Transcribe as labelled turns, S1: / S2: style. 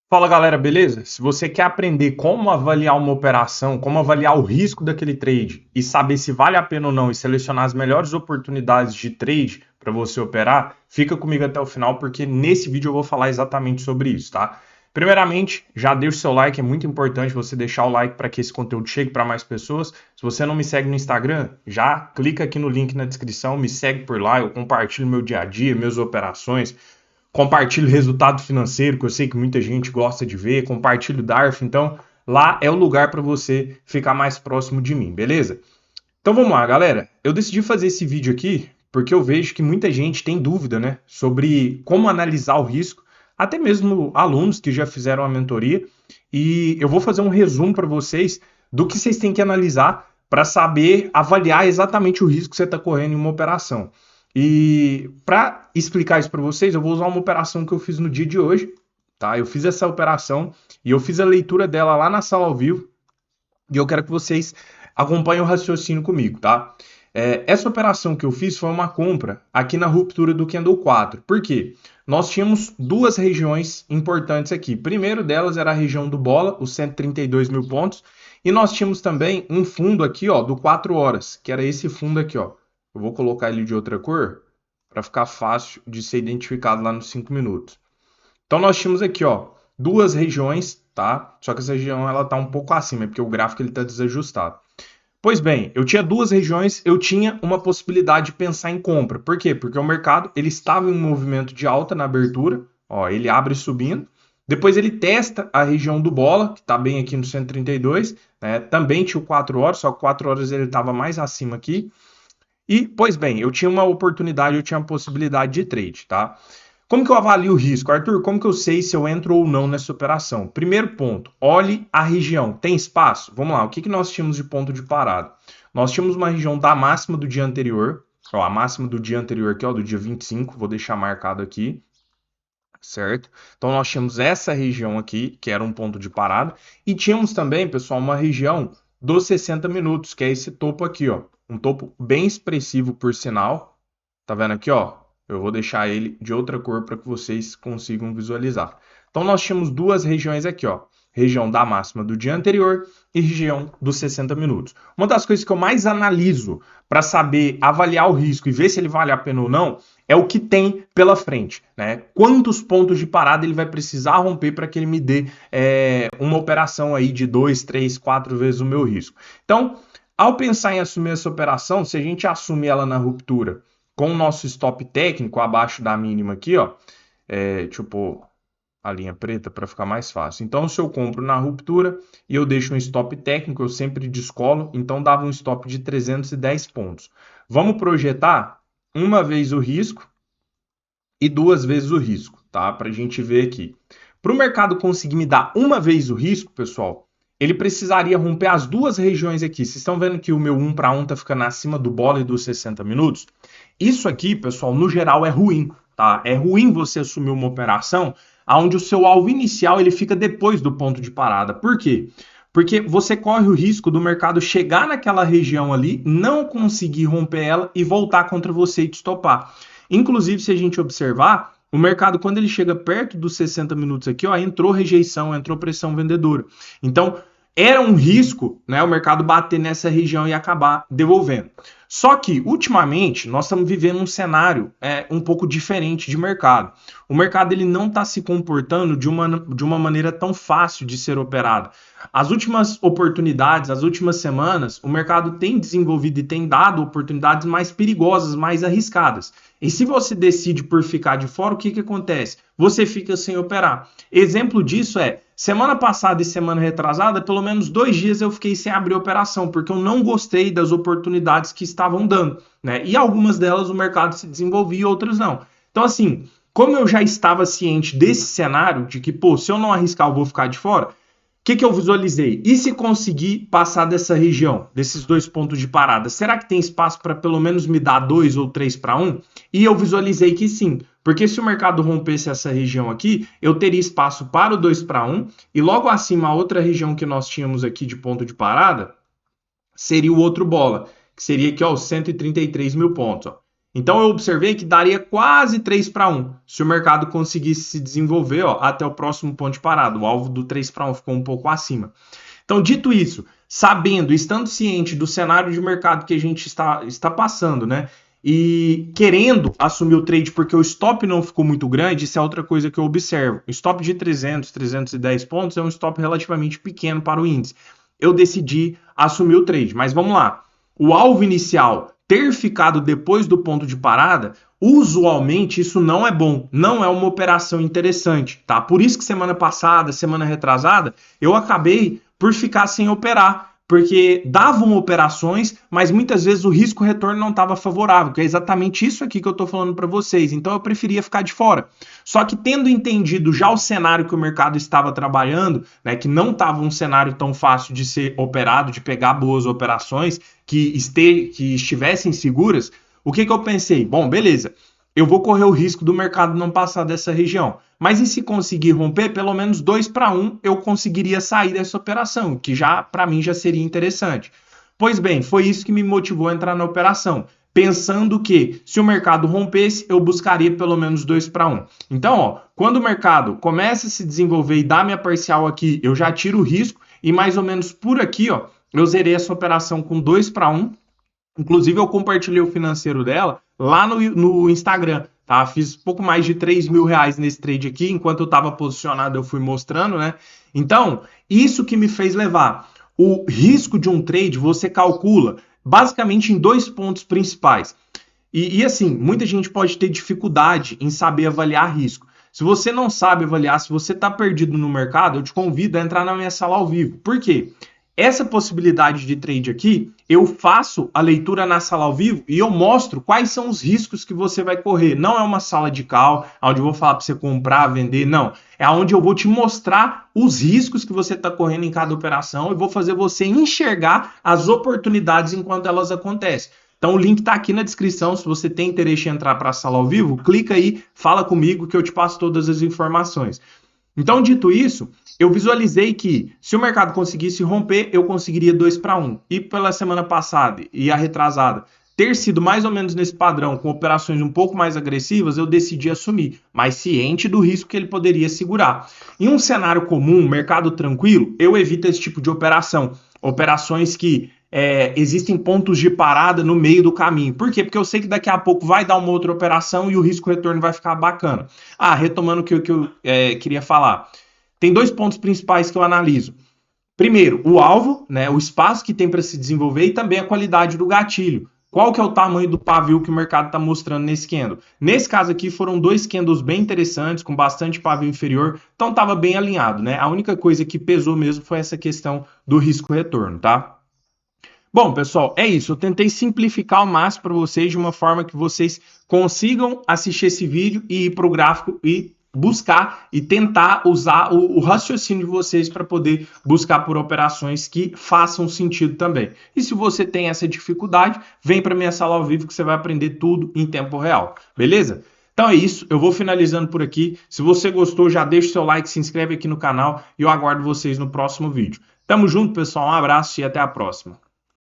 S1: Fala galera, beleza? Se você quer aprender como avaliar uma operação, como avaliar o risco daquele trade e saber se vale a pena ou não e selecionar as melhores oportunidades de trade para você operar, fica comigo até o final porque nesse vídeo eu vou falar exatamente sobre isso, tá? Primeiramente, já deixa o seu like, é muito importante você deixar o like para que esse conteúdo chegue para mais pessoas. Se você não me segue no Instagram, já clica aqui no link na descrição, me segue por lá, eu compartilho meu dia a dia, minhas operações. Compartilho resultado financeiro, que eu sei que muita gente gosta de ver, compartilho DARF, então lá é o lugar para você ficar mais próximo de mim, beleza? Então vamos lá, galera. Eu decidi fazer esse vídeo aqui porque eu vejo que muita gente tem dúvida, né, sobre como analisar o risco, até mesmo alunos que já fizeram a mentoria, e eu vou fazer um resumo para vocês do que vocês têm que analisar para saber avaliar exatamente o risco que você está correndo em uma operação. E para explicar isso para vocês, eu vou usar uma operação que eu fiz no dia de hoje, tá? Eu fiz essa operação e eu fiz a leitura dela lá na sala ao vivo e eu quero que vocês acompanhem o raciocínio comigo, tá? Essa operação que eu fiz foi uma compra aqui na ruptura do Candle 4. Por quê? Nós tínhamos duas regiões importantes aqui. Primeiro delas era a região do bola, os 132 mil pontos, e nós tínhamos também um fundo aqui, ó, do 4 horas, que era esse fundo aqui, ó. Eu vou colocar ele de outra cor para ficar fácil de ser identificado lá nos 5 minutos. Então nós tínhamos aqui, ó, duas regiões, tá? Só que essa região ela tá um pouco acima, porque o gráfico ele tá desajustado. Pois bem, eu tinha duas regiões, eu tinha uma possibilidade de pensar em compra. Por quê? Porque o mercado ele estava em um movimento de alta na abertura, ó, ele abre subindo. Depois ele testa a região do bola, que está bem aqui no 132, né? Também tinha o 4 horas, só que 4 horas ele estava mais acima aqui. E, pois bem, eu tinha uma oportunidade, eu tinha uma possibilidade de trade, tá? Como que eu avalio o risco? Arthur, como que eu sei se eu entro ou não nessa operação? Primeiro ponto, olhe a região. Tem espaço? Vamos lá, o que nós tínhamos de ponto de parada? Nós tínhamos uma região da máxima do dia anterior, ó, a máxima do dia anterior aqui, ó, do dia 25, vou deixar marcado aqui, certo? Então nós tínhamos essa região aqui, que era um ponto de parada, e tínhamos também, pessoal, uma região dos 60 minutos, que é esse topo aqui, ó, um topo bem expressivo por sinal, tá vendo aqui, ó? Eu vou deixar ele de outra cor para que vocês consigam visualizar. Então nós tínhamos duas regiões aqui, ó. Região da máxima do dia anterior e região dos 60 minutos. Uma das coisas que eu mais analiso para saber avaliar o risco e ver se ele vale a pena ou não é o que tem pela frente, né? Quantos pontos de parada ele vai precisar romper para que ele me dê uma operação aí de 2, 3, 4 vezes o meu risco. Então, ao pensar em assumir essa operação, se a gente assumir ela na ruptura com o nosso stop técnico abaixo da mínima aqui, ó, deixa eu pôr a linha preta para ficar mais fácil. Então, se eu compro na ruptura e eu deixo um stop técnico, eu sempre descolo, então dava um stop de 310 pontos. Vamos projetar uma vez o risco e duas vezes o risco, tá? Para a gente ver aqui. Para o mercado conseguir me dar uma vez o risco, pessoal, ele precisaria romper as duas regiões aqui. Vocês estão vendo que o meu 1 para 1 está ficando acima do bola e dos 60 minutos? Isso aqui, pessoal, no geral é ruim, tá? É ruim você assumir uma operação onde o seu alvo inicial ele fica depois do ponto de parada. Por quê? Porque você corre o risco do mercado chegar naquela região ali, não conseguir romper ela e voltar contra você e te estopar. Inclusive, se a gente observar, o mercado, quando ele chega perto dos 60 minutos aqui, ó, entrou rejeição, entrou pressão vendedora. Então, era um risco, né, o mercado bater nessa região e acabar devolvendo. Só que, ultimamente, nós estamos vivendo um cenário um pouco diferente de mercado. O mercado ele não está se comportando de uma maneira tão fácil de ser operado. As últimas oportunidades, as últimas semanas, o mercado tem desenvolvido e tem dado oportunidades mais perigosas, mais arriscadas. E se você decide por ficar de fora, o que acontece? Você fica sem operar. Exemplo disso é, semana passada e semana retrasada, pelo menos 2 dias eu fiquei sem abrir operação, porque eu não gostei das oportunidades que estavam dando, né? E algumas delas o mercado se desenvolvia e outras não. Então, assim, como eu já estava ciente desse cenário, de que, pô, se eu não arriscar, eu vou ficar de fora, o que eu visualizei? E se conseguir passar dessa região, desses 2 pontos de parada, será que tem espaço para pelo menos me dar 2 ou 3 para 1? E eu visualizei que sim, porque se o mercado rompesse essa região aqui, eu teria espaço para o 2 para 1, e logo acima a outra região que nós tínhamos aqui de ponto de parada, seria o outro bola, que seria aqui, ó, os 133 mil pontos, ó. Então eu observei que daria quase 3-1 se o mercado conseguisse se desenvolver, ó, até o próximo ponto de parada. O alvo do 3-1 ficou um pouco acima. Então, dito isso, sabendo, estando ciente do cenário de mercado que a gente está passando, né? E querendo assumir o trade porque o stop não ficou muito grande, isso é outra coisa que eu observo. O stop de 300, 310 pontos é um stop relativamente pequeno para o índice. Eu decidi assumir o trade, mas vamos lá. O alvo inicial ter ficado depois do ponto de parada, usualmente isso não é bom, não é uma operação interessante, tá? Por isso que semana passada, semana retrasada, eu acabei por ficar sem operar, porque davam operações, mas muitas vezes o risco-retorno não estava favorável, que é exatamente isso aqui que eu estou falando para vocês. Então eu preferia ficar de fora. Só que tendo entendido já o cenário que o mercado estava trabalhando, né, que não estava um cenário tão fácil de ser operado, de pegar boas operações, que estivessem seguras, o que eu pensei? Bom, beleza, eu vou correr o risco do mercado não passar dessa região. Mas e se conseguir romper, pelo menos 2-1, eu conseguiria sair dessa operação, que já para mim já seria interessante. Pois bem, foi isso que me motivou a entrar na operação, pensando que se o mercado rompesse, eu buscaria pelo menos 2-1. Então, ó, quando o mercado começa a se desenvolver e dá minha parcial aqui, eu já tiro o risco e mais ou menos por aqui, ó, eu zerei essa operação com 2-1. Inclusive, eu compartilhei o financeiro dela lá no Instagram, tá? Fiz pouco mais de R$3.000 nesse trade aqui, enquanto eu estava posicionado eu fui mostrando, né? Então, isso que me fez levar. O risco de um trade você calcula basicamente em 2 pontos principais. E assim, muita gente pode ter dificuldade em saber avaliar risco. Se você não sabe avaliar, se você está perdido no mercado, eu te convido a entrar na minha sala ao vivo. Por quê? Essa possibilidade de trade aqui, eu faço a leitura na sala ao vivo e eu mostro quais são os riscos que você vai correr. Não é uma sala de call, onde eu vou falar para você comprar, vender, não. É onde eu vou te mostrar os riscos que você está correndo em cada operação e vou fazer você enxergar as oportunidades enquanto elas acontecem. Então o link está aqui na descrição, se você tem interesse em entrar para a sala ao vivo, clica aí, fala comigo que eu te passo todas as informações. Então, dito isso, eu visualizei que se o mercado conseguisse romper, eu conseguiria 2-1. E pela semana passada e a retrasada ter sido mais ou menos nesse padrão, com operações um pouco mais agressivas, eu decidi assumir, mas ciente do risco que ele poderia segurar. Em um cenário comum, mercado tranquilo, eu evito esse tipo de operação. Operações que existem pontos de parada no meio do caminho. Por quê? Porque eu sei que daqui a pouco vai dar uma outra operação e o risco-retorno vai ficar bacana. Retomando o que eu queria falar. Tem 2 pontos principais que eu analiso. Primeiro, o alvo, né, o espaço que tem para se desenvolver e também a qualidade do gatilho. Qual que é o tamanho do pavio que o mercado está mostrando nesse candle? Nesse caso aqui foram 2 candles bem interessantes, com bastante pavio inferior, então estava bem alinhado, né? A única coisa que pesou mesmo foi essa questão do risco-retorno, tá? Bom, pessoal, é isso. Eu tentei simplificar ao máximo para vocês de uma forma que vocês consigam assistir esse vídeo e ir para o gráfico e buscar e tentar usar o raciocínio de vocês para poder buscar por operações que façam sentido também. E se você tem essa dificuldade, vem para minha sala ao vivo que você vai aprender tudo em tempo real, beleza? Então é isso, eu vou finalizando por aqui. Se você gostou, já deixa o seu like, se inscreve aqui no canal e eu aguardo vocês no próximo vídeo. Tamo junto, pessoal, um abraço e até a próxima.